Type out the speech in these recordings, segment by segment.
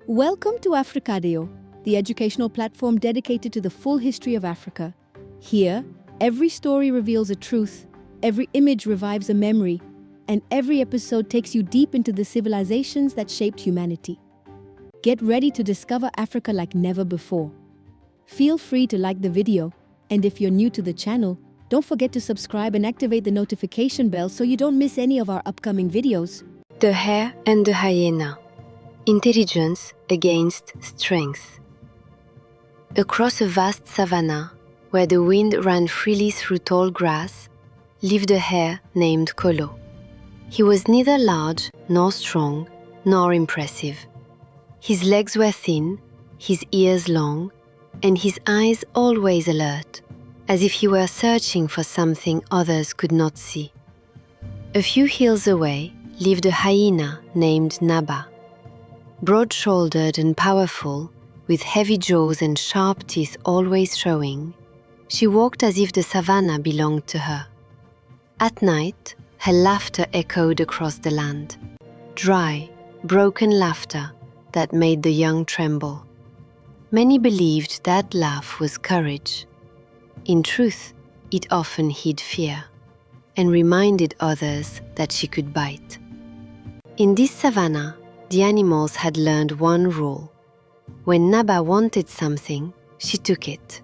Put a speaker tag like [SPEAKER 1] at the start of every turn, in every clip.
[SPEAKER 1] Welcome to Africadeo, the educational platform dedicated to the full history of Africa. Here, every story reveals a truth, every image revives a memory, and every episode takes you deep into the civilizations that shaped humanity. Get ready to discover Africa like never before. Feel free to like the video, and if you're new to the channel, don't forget to subscribe and activate the notification bell so you don't miss any of our upcoming videos.
[SPEAKER 2] The hare and the hyena. Intelligence against strength. Across a vast savanna, where the wind ran freely through tall grass, lived a hare named Kolo. He was neither large, nor strong, nor impressive. His legs were thin, his ears long, and his eyes always alert, as if he were searching for something others could not see. A few hills away lived a hyena named Naba. Broad-shouldered and powerful, with heavy jaws and sharp teeth always showing, she walked as if the savannah belonged to her. At night, her laughter echoed across the land, dry, broken laughter that made the young tremble. Many believed that laugh was courage. In truth, it often hid fear, and reminded others that she could bite. In this savannah, the animals had learned one rule. When Naba wanted something, she took it.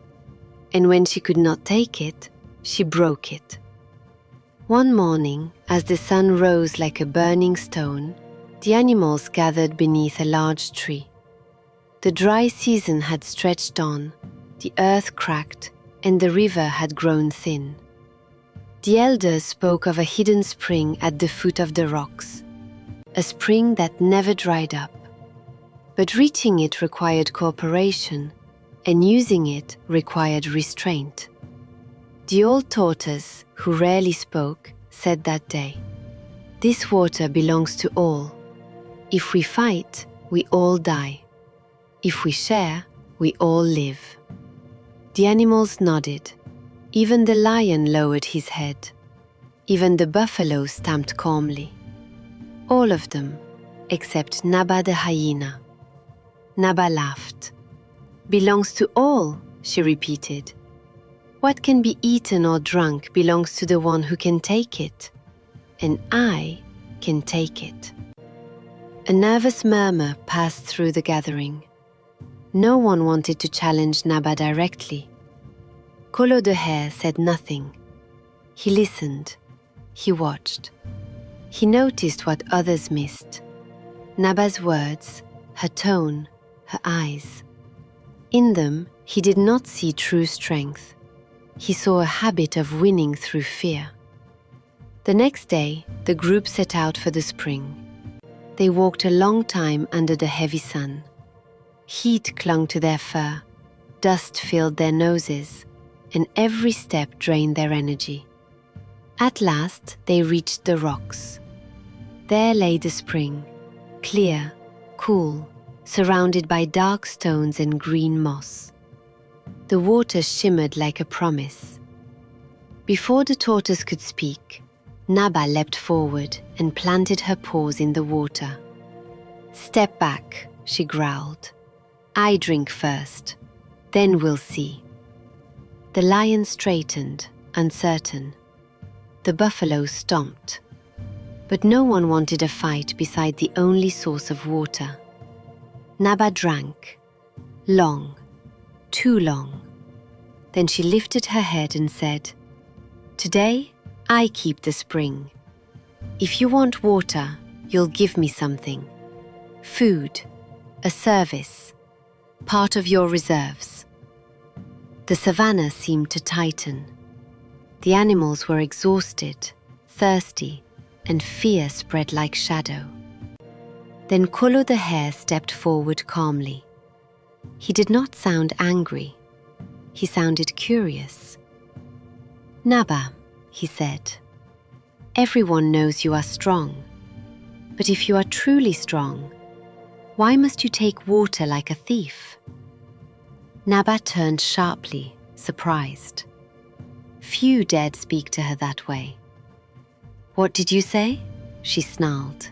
[SPEAKER 2] And when she could not take it, she broke it. One morning, as the sun rose like a burning stone, the animals gathered beneath a large tree. The dry season had stretched on, the earth cracked, and the river had grown thin. The elders spoke of a hidden spring at the foot of the rocks, a spring that never dried up. But reaching it required cooperation, and using it required restraint. The old tortoise, who rarely spoke, said that day, "This water belongs to all. If we fight, we all die. If we share, we all live." The animals nodded. Even the lion lowered his head. Even the buffalo stamped calmly. All of them, except Naba the hyena. Naba laughed. "Belongs to all," she repeated. "What can be eaten or drunk belongs to the one who can take it, and I can take it." A nervous murmur passed through the gathering. No one wanted to challenge Naba directly. Kolo the hare said nothing. He listened. He watched. He noticed what others missed. Naba's words, her tone, her eyes. In them, he did not see true strength. He saw a habit of winning through fear. The next day, the group set out for the spring. They walked a long time under the heavy sun. Heat clung to their fur, dust filled their noses, and every step drained their energy. At last, they reached the rocks. There lay the spring, clear, cool, surrounded by dark stones and green moss. The water shimmered like a promise. Before the tortoise could speak, Naba leapt forward and planted her paws in the water. "Step back," she growled. "I drink first, then we'll see." The lion straightened, uncertain. The buffalo stomped. But no one wanted a fight beside the only source of water. Naba drank. Long. Too long. Then she lifted her head and said, "Today, I keep the spring. If you want water, you'll give me something. Food. A service. Part of your reserves." The savannah seemed to tighten. The animals were exhausted, thirsty, and fear spread like shadow. Then Kolo the hare stepped forward calmly. He did not sound angry. He sounded curious. "Naba," he said, "everyone knows you are strong. But if you are truly strong, why must you take water like a thief?" Naba turned sharply, surprised. Few dared speak to her that way. "What did you say?" she snarled.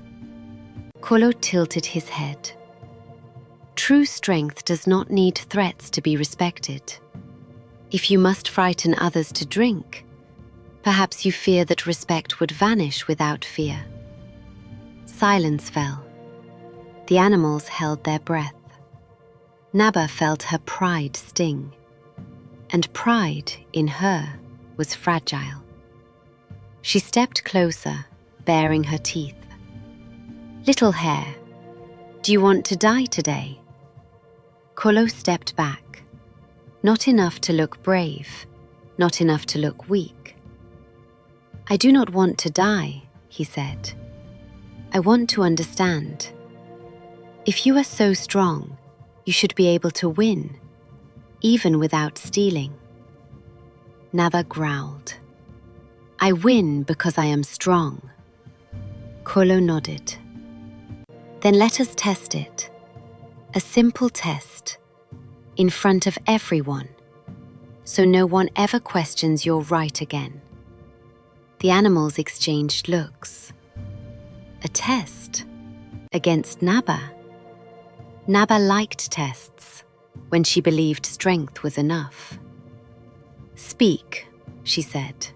[SPEAKER 2] Kolo tilted his head. True strength does not need threats to be respected. If you must frighten others to drink, perhaps you fear that respect would vanish without fear. Silence fell. The animals held their breath. Naba felt her pride sting, and pride in her was fragile. She stepped closer, baring her teeth. "Little Hare, do you want to die today?" Kolo stepped back. Not enough to look brave, not enough to look weak. "I do not want to die," he said. "I want to understand. If you are so strong, you should be able to win, even without stealing." Naba growled. "I win because I am strong." Kolo nodded. "Then let us test it. A simple test, in front of everyone, so no one ever questions your right again." The animals exchanged looks. A test? Against Naba? Naba liked tests when she believed strength was enough. "Speak," she said.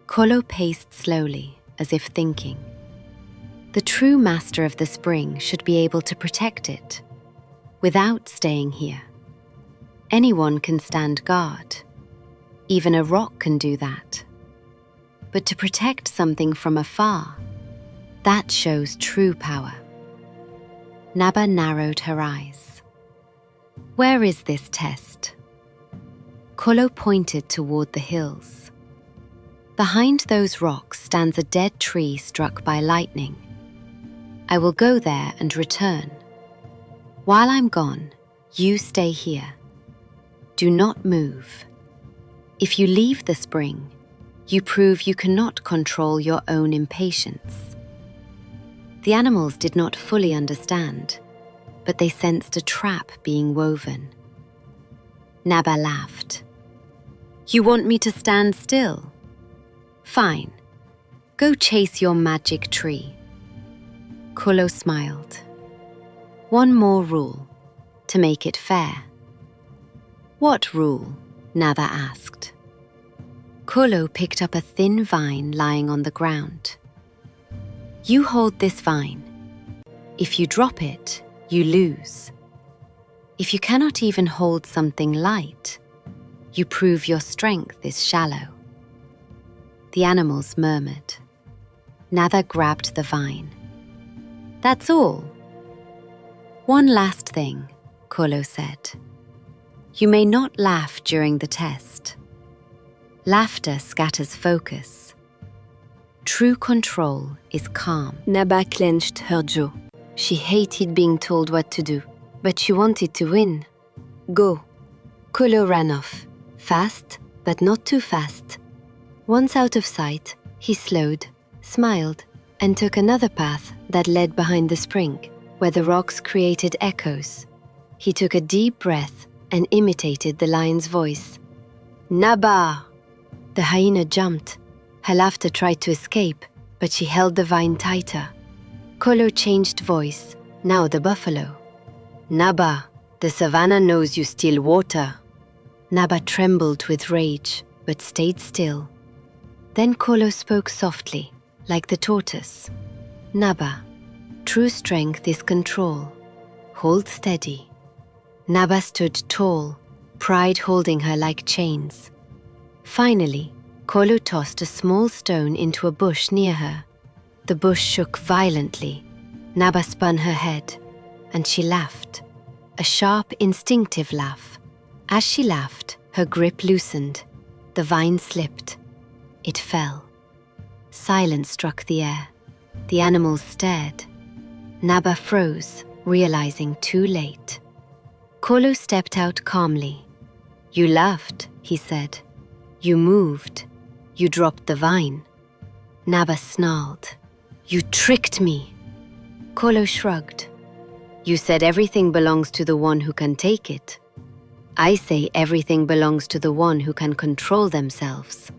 [SPEAKER 2] Kolo paced slowly, as if thinking. The true master of the spring should be able to protect it, without staying here. Anyone can stand guard. Even a rock can do that. But to protect something from afar, that shows true power. Naba narrowed her eyes. "Where is this test?" Kolo pointed toward the hills. "Behind those rocks stands a dead tree struck by lightning. I will go there and return. While I'm gone, you stay here. Do not move. If you leave the spring, you prove you cannot control your own impatience." The animals did not fully understand, but they sensed a trap being woven. Naba laughed. "You want me to stand still? Fine. Go chase your magic tree." Kolo smiled. "One more rule, to make it fair." "What rule?" Naba asked. Kolo picked up a thin vine lying on the ground. "You hold this vine. If you drop it, you lose. If you cannot even hold something light, you prove your strength is shallow." The animals murmured. Naba grabbed the vine. "That's all." "One last thing," Kolo said. "You may not laugh during the test. Laughter scatters focus. True control is calm." Naba clenched her jaw. She hated being told what to do, but she wanted to win. "Go." Kolo ran off, fast, but not too fast. Once out of sight, he slowed, smiled, and took another path that led behind the spring, where the rocks created echoes. He took a deep breath and imitated the lion's voice. "Naba!" The hyena jumped. Her laughter tried to escape, but she held the vine tighter. Kolo changed voice, now the buffalo. "Naba, the savannah knows you steal water." Naba trembled with rage, but stayed still. Then Kolo spoke softly, like the tortoise. "Naba, true strength is control. Hold steady." Naba stood tall, pride holding her like chains. Finally, Kolo tossed a small stone into a bush near her. The bush shook violently. Naba spun her head, and she laughed. A sharp, instinctive laugh. As she laughed, her grip loosened. The vine slipped. It fell. Silence struck the air. The animals stared. Naba froze, realizing too late. Kolo stepped out calmly. "You laughed," he said. "You moved. You dropped the vine." Naba snarled. "You tricked me." Kolo shrugged. "You said everything belongs to the one who can take it. I say everything belongs to the one who can control themselves.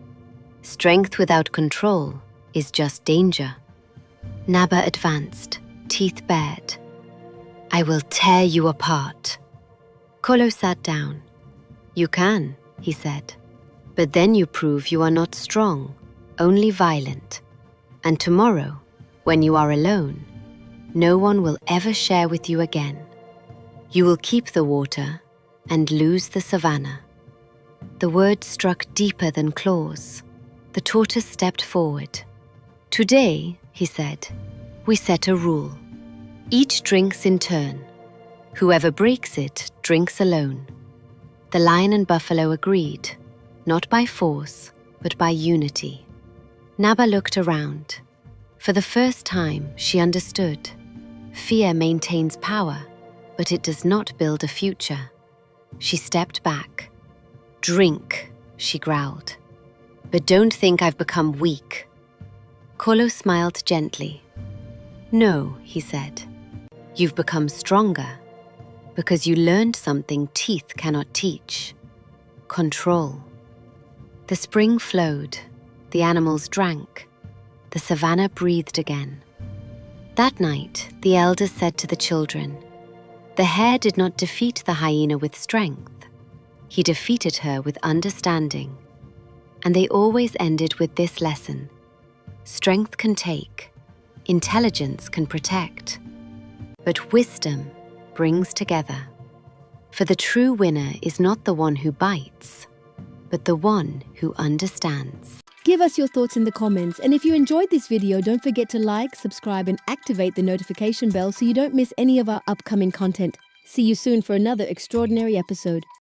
[SPEAKER 2] Strength without control is just danger." Naba advanced, teeth bared. I will tear you apart. Kolo sat down. You can, he said. But then you prove you are not strong, only violent. And tomorrow, when you are alone, no one will ever share with you again. You will keep the water and lose the savannah. The word struck deeper than claws. The tortoise stepped forward. Today, he said, we set a rule. Each drinks in turn. Whoever breaks it drinks alone. The lion and buffalo agreed, not by force, but by unity. Naba looked around. For the first time, she understood. Fear maintains power, but it does not build a future. She stepped back. Drink, she growled. But don't think I've become weak. Kolo smiled gently. No, he said. You've become stronger, because you learned something teeth cannot teach. Control. The spring flowed, the animals drank, the savannah breathed again. That night, the elders said to the children, the hare did not defeat the hyena with strength. He defeated her with understanding. And they always ended with this lesson. Strength can take, intelligence can protect, but wisdom brings together. For the true winner is not the one who bites, but the one who understands.
[SPEAKER 1] Give us your thoughts in the comments, and if you enjoyed this video, don't forget to like, subscribe, and activate the notification bell so you don't miss any of our upcoming content. See you soon for another extraordinary episode.